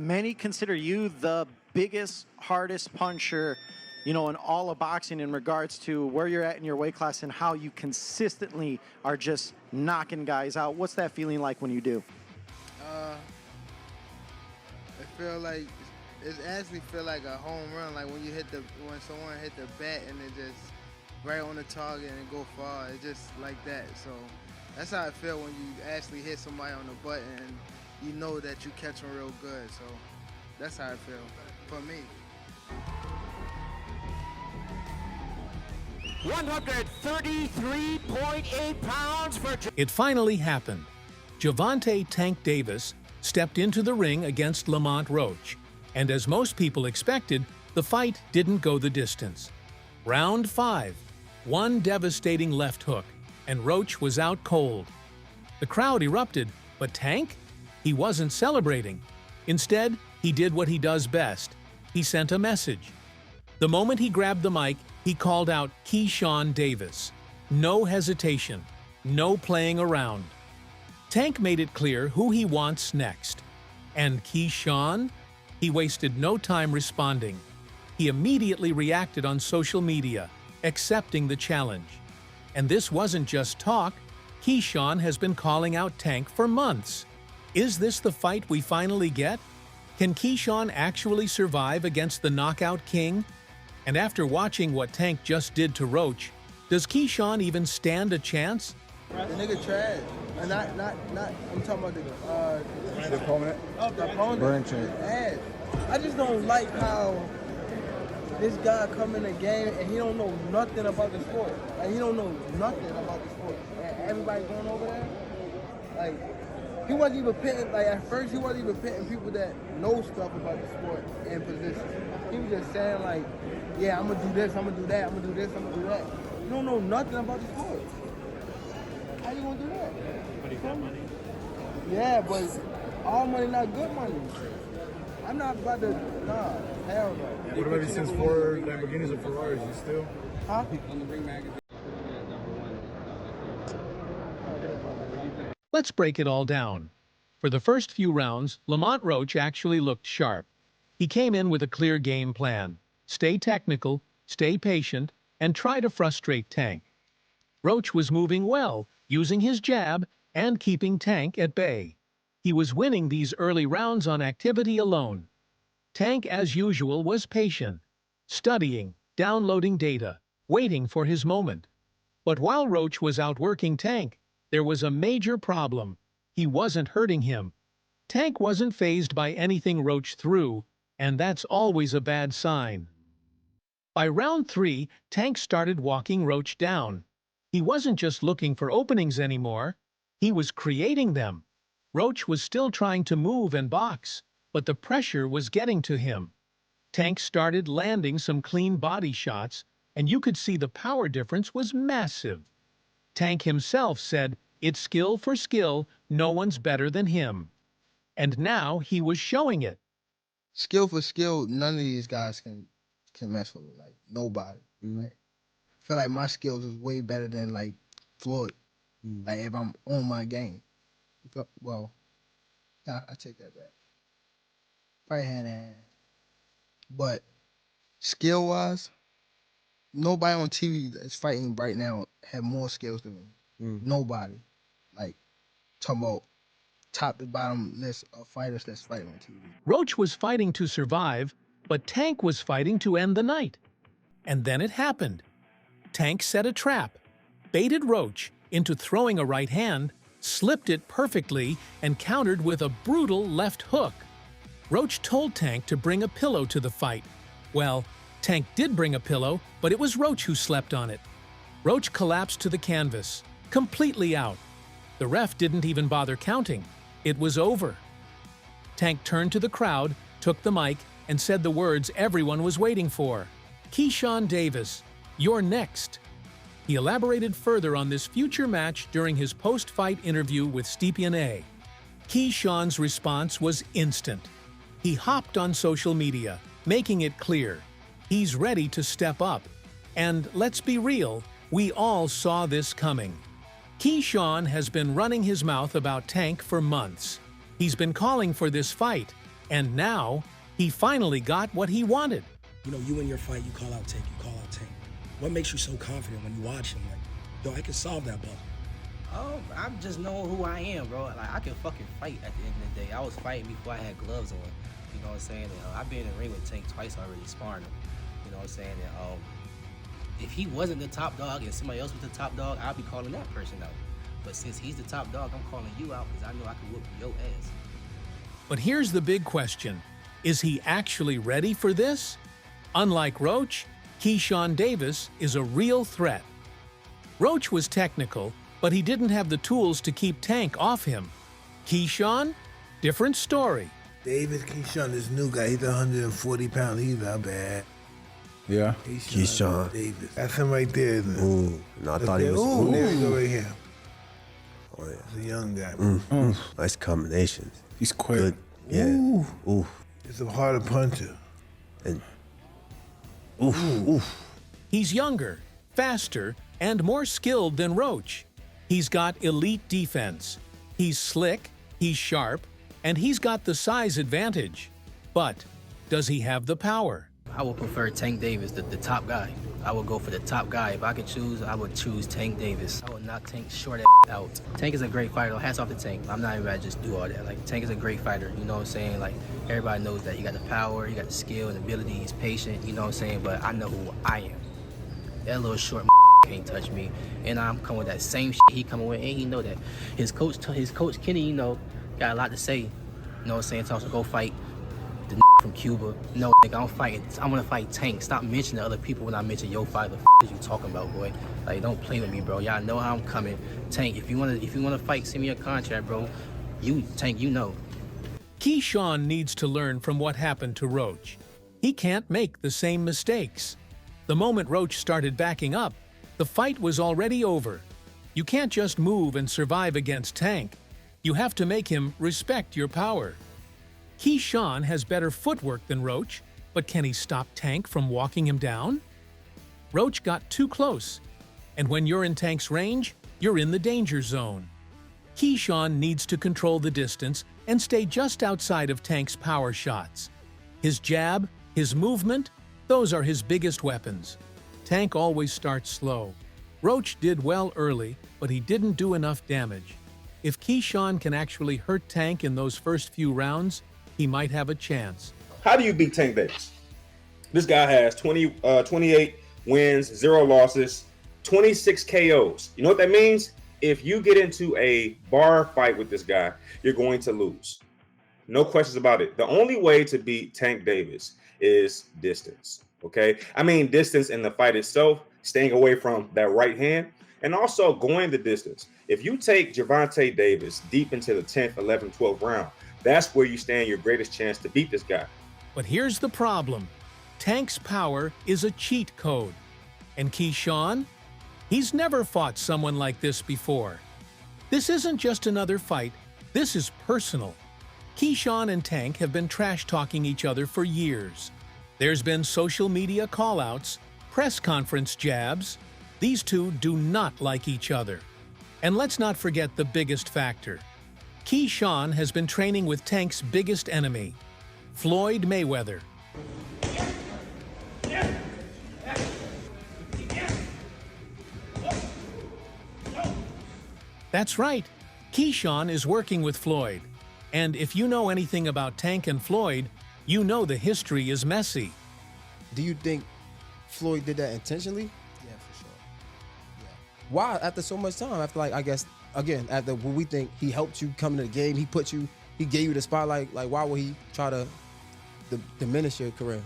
many consider you the biggest, hardest puncher, in all of boxing in regards to where you're at in your weight class and how you consistently are just knocking guys out. What's that feeling like when you do? It actually feel like a home run, like when someone hit the bat and it just right on the target and it go far. It's just like that. So that's how I feel when you actually hit somebody on the button and you know that you catch them real good. So that's how I feel for me. 133.8 pounds for... It finally happened. Gervonta "Tank" Davis stepped into the ring against Lamont Roach, and as most people expected, the fight didn't go the distance. Round 5, one devastating left hook, and Roach was out cold. The crowd erupted, but Tank? He wasn't celebrating. Instead, he did what he does best. He sent a message. The moment he grabbed the mic, he called out Keyshawn Davis. No hesitation, no playing around. Tank made it clear who he wants next. And Keyshawn? He wasted no time responding. He immediately reacted on social media, accepting the challenge. And this wasn't just talk. Keyshawn has been calling out Tank for months. Is this the fight we finally get? Can Keyshawn actually survive against the knockout king? And after watching what Tank just did to Roach, does Keyshawn even stand a chance? The nigga trash. Not, I'm talking about the opponent. The opponent. Ass. I just don't like how this guy come in the game and he don't know nothing about the sport. Like, he don't know nothing about the sport. And everybody going over there, like, he wasn't even pitting, like, at first he wasn't even pitting people that know stuff about the sport and position. He was just saying, like, yeah, I'm gonna do this, I'm gonna do that, I'm gonna do this, I'm gonna do that. You don't know nothing about the sport. How you gonna do that? But he got money. Yeah, but all money not good money. I'm not about to, nah, hell no. What about you since 4 Lamborghinis and Ferraris? You still? Huh? Let's break it all down. For the first few rounds, Lamont Roach actually looked sharp. He came in with a clear game plan. Stay technical, stay patient, and try to frustrate Tank. Roach was moving well, using his jab and keeping Tank at bay. He was winning these early rounds on activity alone. Tank, as usual, was patient, studying, downloading data, waiting for his moment. But while Roach was outworking Tank, there was a major problem. He wasn't hurting him. Tank wasn't fazed by anything Roach threw, and that's always a bad sign. By round 3, Tank started walking Roach down. He wasn't just looking for openings anymore. He was creating them. Roach was still trying to move and box, but the pressure was getting to him. Tank started landing some clean body shots, and you could see the power difference was massive. Tank himself said, "It's skill for skill, no one's better than him." And now he was showing it. Skill for skill, none of these guys can mess with me, like, nobody. Right? I feel like my skills is way better than, like, Floyd. Like, if I'm on my game. Well, I take that back. Right hand to hand. But skill-wise, nobody on TV that's fighting right now have more skills than me. Nobody. Like, talking about top to bottom list of fighters that's fighting on TV. Roach was fighting to survive, but Tank was fighting to end the night. And then it happened. Tank set a trap, baited Roach into throwing a right hand, slipped it perfectly, and countered with a brutal left hook. Roach told Tank to bring a pillow to the fight. Well, Tank did bring a pillow, but it was Roach who slept on it. Roach collapsed to the canvas, completely out. The ref didn't even bother counting. It was over. Tank turned to the crowd, took the mic, and said the words everyone was waiting for. "Keyshawn Davis, you're next." He elaborated further on this future match during his post-fight interview with Stepien A. Keyshawn's response was instant. He hopped on social media, making it clear he's ready to step up. And let's be real, we all saw this coming. Keyshawn has been running his mouth about Tank for months. He's been calling for this fight, And now, he finally got what he wanted. You know, you in your fight, you call out Tank, you call out Tank. What makes you so confident when you watch him? Like, yo, I can solve that puzzle. I just know who I am, bro. Like, I can fucking fight at the end of the day. I was fighting before I had gloves on. You know what I'm saying? And, I've been in the ring with Tank twice already, sparring him. You know what I'm saying? And, if he wasn't the top dog and somebody else was the top dog, I'd be calling that person out. But since he's the top dog, I'm calling you out because I know I can whoop your ass. But here's the big question. Is he actually ready for this? Unlike Roach, Keyshawn Davis is a real threat. Roach was technical, but he didn't have the tools to keep Tank off him. Keyshawn? Different story. Davis, Keyshawn, this new guy, he's 140 pounds. He's not bad. Yeah. Keyshawn Davis. That's him right there, isn't it? Ooh, no, I thought he was. Ooh, there we go right here. Oh, yeah. He's a young guy. Nice combination. He's quick. Good. Yeah. Ooh. He's a harder puncher. And ooh. He's younger, faster, and more skilled than Roach. He's got elite defense. He's slick, he's sharp, and he's got the size advantage. But does he have the power? I would prefer Tank Davis, the top guy. I would go for the top guy. If I could choose, I would choose Tank Davis. I would knock Tank short out. Tank is a great fighter. Hats off to Tank. I'm not even about to just do all that. Like, Tank is a great fighter. You know what I'm saying? Like, everybody knows that. He got the power, he got the skill and ability. He's patient. You know what I'm saying? But I know who I am. That little short can't touch me. And I'm coming with that same shit he coming with. And he know that. His coach Kenny, you know, got a lot to say. You know what I'm saying? Tells him to go fight the from Cuba. No, nigga, I'm gonna fight Tank. Stop mentioning other people when I mention your fight. The is you talking about, boy? Like, don't play with me, bro. Y'all know how I'm coming. Tank, if you wanna fight, send me a contract, bro. Tank, you know. Keyshawn needs to learn from what happened to Roach. He can't make the same mistakes. The moment Roach started backing up, the fight was already over. You can't just move and survive against Tank. You have to make him respect your power. Keyshawn has better footwork than Roach, but can he stop Tank from walking him down? Roach got too close, and when you're in Tank's range, you're in the danger zone. Keyshawn needs to control the distance and stay just outside of Tank's power shots. His jab, his movement, those are his biggest weapons. Tank always starts slow. Roach did well early, but he didn't do enough damage. If Keyshawn can actually hurt Tank in those first few rounds, he might have a chance. How do you beat Tank Davis? This guy has 28 wins, 0 losses, 26 KOs. You know what that means? If you get into a bar fight with this guy, you're going to lose. No questions about it. The only way to beat Tank Davis is distance, okay? I mean distance in the fight itself, staying away from that right hand, and also going the distance. If you take Gervonta Davis deep into the 10th, 11th, 12th round, that's where you stand your greatest chance to beat this guy. But here's the problem. Tank's power is a cheat code. And Keyshawn? He's never fought someone like this before. This isn't just another fight. This is personal. Keyshawn and Tank have been trash-talking each other for years. There's been social media call-outs, press conference jabs. These two do not like each other. And let's not forget the biggest factor. Keyshawn has been training with Tank's biggest enemy, Floyd Mayweather. That's right, Keyshawn is working with Floyd. And if you know anything about Tank and Floyd, you know the history is messy. Do you think Floyd did that intentionally? Yeah, for sure. Yeah. Why, after so much time? After, like, I guess, again, after what we think he helped you come into the game, he gave you the spotlight. Like, why would he try to diminish your career?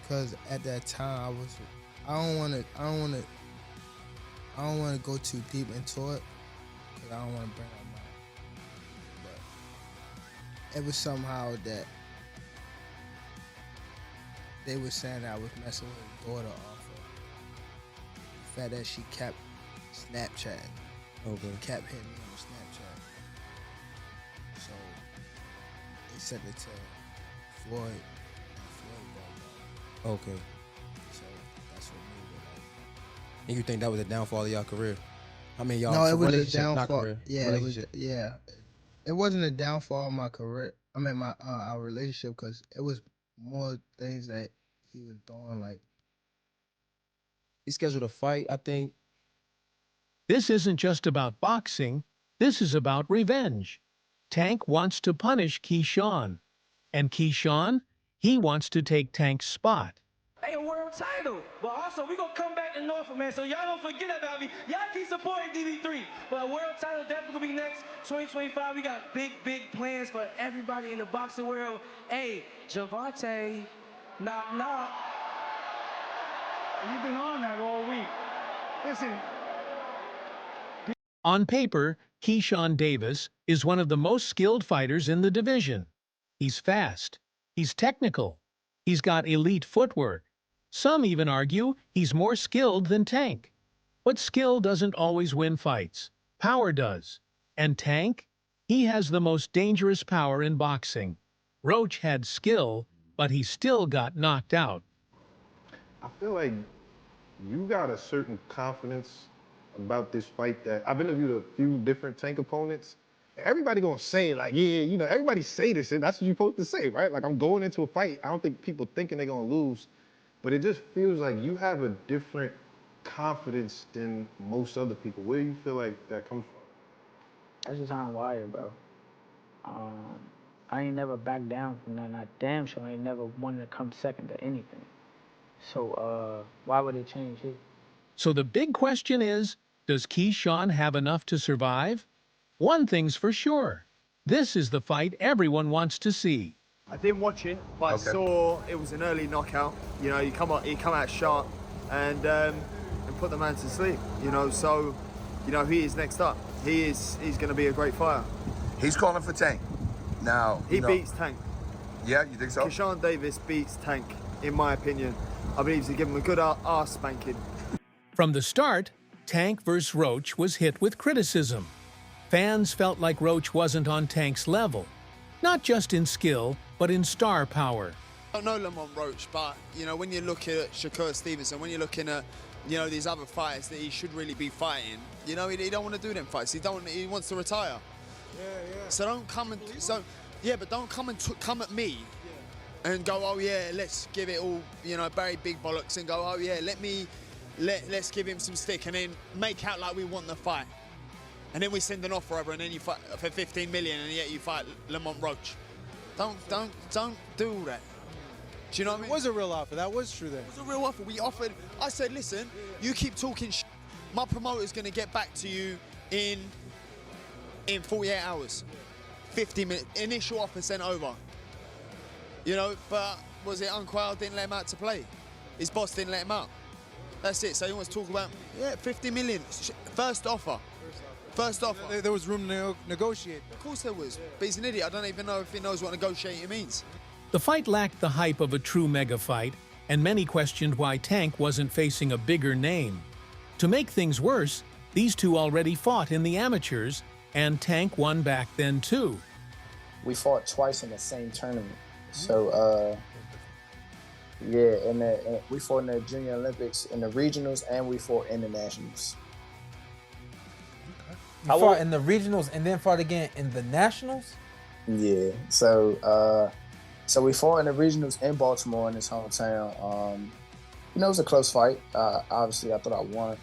Because at that time, I don't want to go too deep into it because I don't want to bring up my. But it was somehow that they were saying that I was messing with his daughter off of the fact that she kept Snapchatting. Okay. Kept hitting me on Snapchat. So they sent it to Floyd, and Floyd got it. Okay. So that's what made it like. And you think that was a downfall of y'all career? I mean, y'all No, it was a relationship, not downfall. career. Yeah, Relationship. it wasn't a downfall of my career. I mean, our relationship, because it was more things that he was doing. Like, He scheduled a fight, I think. This isn't just about boxing. This is about revenge. Tank wants to punish Keyshawn. And Keyshawn, he wants to take Tank's spot. Hey, a world title. But also, we're going to come back in Norfolk, man. So y'all don't forget about me. Y'all keep supporting DB3. But a world title definitely going to be next. 2025, we got big, big plans for everybody in the boxing world. Hey, Gervonta, knock, knock. You've been on that all week. Listen. On paper, Keyshawn Davis is one of the most skilled fighters in the division. He's fast. He's technical. He's got elite footwork. Some even argue he's more skilled than Tank. But skill doesn't always win fights. Power does. And Tank? He has the most dangerous power in boxing. Roach had skill, but he still got knocked out. I feel like you got a certain confidence about this fight that I've interviewed a few different Tank opponents. Everybody gonna say like, yeah, you know, everybody say this and that's what you're supposed to say, right? Like I'm going into a fight. I don't think people thinking they're gonna lose, but it just feels like you have a different confidence than most other people. Where do you feel like that comes from? That's just how I'm wired, bro. I ain't never backed down from nothing. I damn sure ain't never wanted to come second to anything. So why would it change it? So the big question is, does Keyshawn have enough to survive? One thing's for sure. This is the fight everyone wants to see. I didn't watch it, but I saw it was an early knockout. You know, he come out sharp and put the man to sleep. You know, so you know he is next up. He's going to be a great fighter. He's calling for Tank. Now he beats Tank. Yeah, you think so? Keyshawn Davis beats Tank, in my opinion. I believe he's give him a good arse spanking. From the start, Tank vs. Roach was hit with criticism. Fans felt like Roach wasn't on Tank's level, not just in skill, but in star power. I don't know Lamont Roach, but you know when you look at Shakur Stevenson, when you're looking at these other fights that he should really be fighting, you know he don't want to do them fights. He wants to retire. Yeah. So don't come and but don't come at me and go, oh yeah, let's give it all, Barry Big Bollocks and go, oh yeah, let's give him some stick and then make out like we want the fight. And then we send an offer over and then you fight for 15 million and yet you fight Lamont Roach. Don't do all that. Do you know what I mean? It was a real offer. That was true then. It was a real offer. We offered. I said, listen, you keep talking shit. My promoter's going to get back to you in 48 hours. 50 minutes. Initial offer sent over. But was it Unquail didn't let him out to play? His boss didn't let him out. That's it. So he wants to talk about, 50 million. First offer. First offer. There was room to negotiate. Of course there was. But he's an idiot. I don't even know if he knows what negotiating means. The fight lacked the hype of a true mega fight, and many questioned why Tank wasn't facing a bigger name. To make things worse, these two already fought in the amateurs, and Tank won back then too. We fought twice in the same tournament. So, and we fought in the Junior Olympics, in the regionals, and we fought in the nationals. You fought in the regionals and then fought again in the nationals? Yeah. So we fought in the regionals in Baltimore, in his hometown. It was a close fight. Obviously, I thought I won.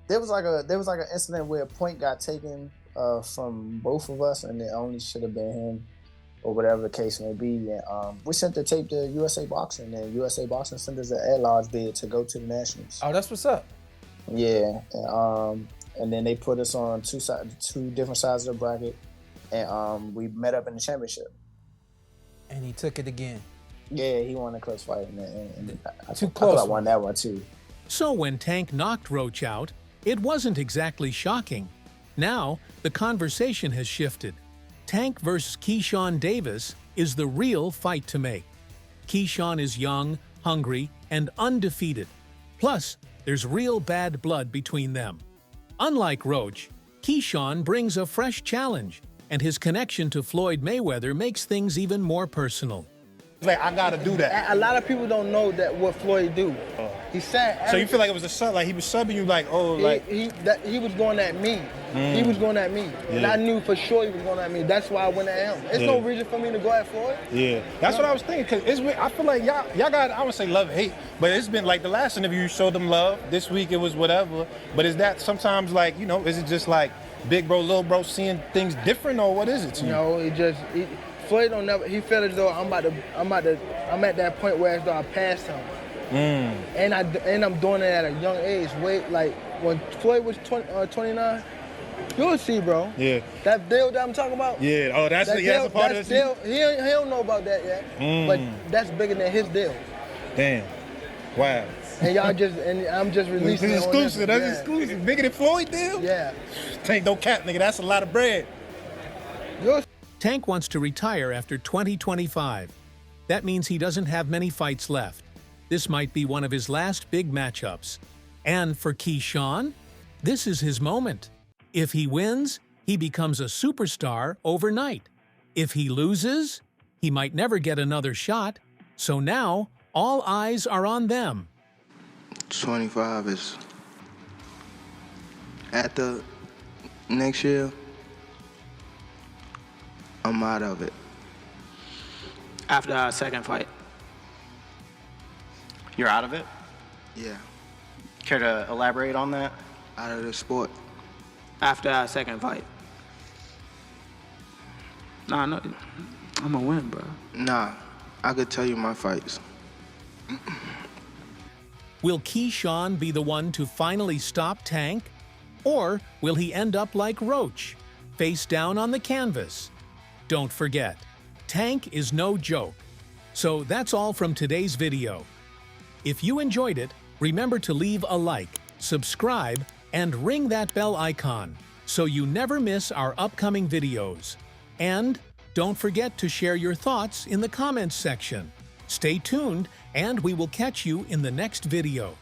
There was like an incident where a point got taken from both of us, and it only should have been him, or whatever the case may be. And we sent the tape to USA Boxing, and USA Boxing sent us an at-large bid to go to the nationals. Oh, that's what's up. Yeah, and then they put us on two different sides of the bracket, and we met up in the championship. And he took it again. Yeah, he won a close fight, and I close. thought I won that one too. So when Tank knocked Roach out, it wasn't exactly shocking. Now, the conversation has shifted. Tank versus Keyshawn Davis is the real fight to make. Keyshawn is young, hungry, and undefeated. Plus, there's real bad blood between them. Unlike Roach, Keyshawn brings a fresh challenge, and his connection to Floyd Mayweather makes things even more personal. Like, I gotta do that. A lot of people don't know that what Floyd do. He said. So you feel like it was a sub, like he was subbing you, like, oh, like. He was going at me. He was going at me. And I knew for sure he was going at me. That's why I went at him. There's no reason for me to go at Floyd. Yeah, that's what I was thinking. Cause I feel like y'all got, I wouldn't say love, hate, but it's been like the last interview you showed them love. This week it was whatever. But is that sometimes like, you know, is it just like big bro, little bro seeing things different, or what is it to you? No, Floyd don't never. He felt as though I'm at that point where as though I passed him. And I'm doing it at a young age. Like when Floyd was 29, you'll see, bro. Yeah. That deal that I'm talking about. Yeah. Oh, that's a part of the deal. He don't know about that yet. But that's bigger than his deal. Damn. Wow. And I'm just releasing. This is exclusive. That's exclusive. Bigger than Floyd deal. Yeah. Tank don't cap, nigga. That's a lot of bread. Tank wants to retire after 2025. That means he doesn't have many fights left. This might be one of his last big matchups. And for Keyshawn, this is his moment. If he wins, he becomes a superstar overnight. If he loses, he might never get another shot. So now, all eyes are on them. 25 is at the next year. I'm out of it. After our second fight. You're out of it? Yeah. Care to elaborate on that? Out of the sport. After our second fight. Nah, no, I'm gonna win, bro. Nah, I could tell you my fights. Will Keyshawn be the one to finally stop Tank? Or will he end up like Roach, face down on the canvas? Don't forget, Tank is no joke. So that's all from today's video. If you enjoyed it, remember to leave a like, subscribe, and ring that bell icon so you never miss our upcoming videos. And don't forget to share your thoughts in the comments section. Stay tuned, and we will catch you in the next video.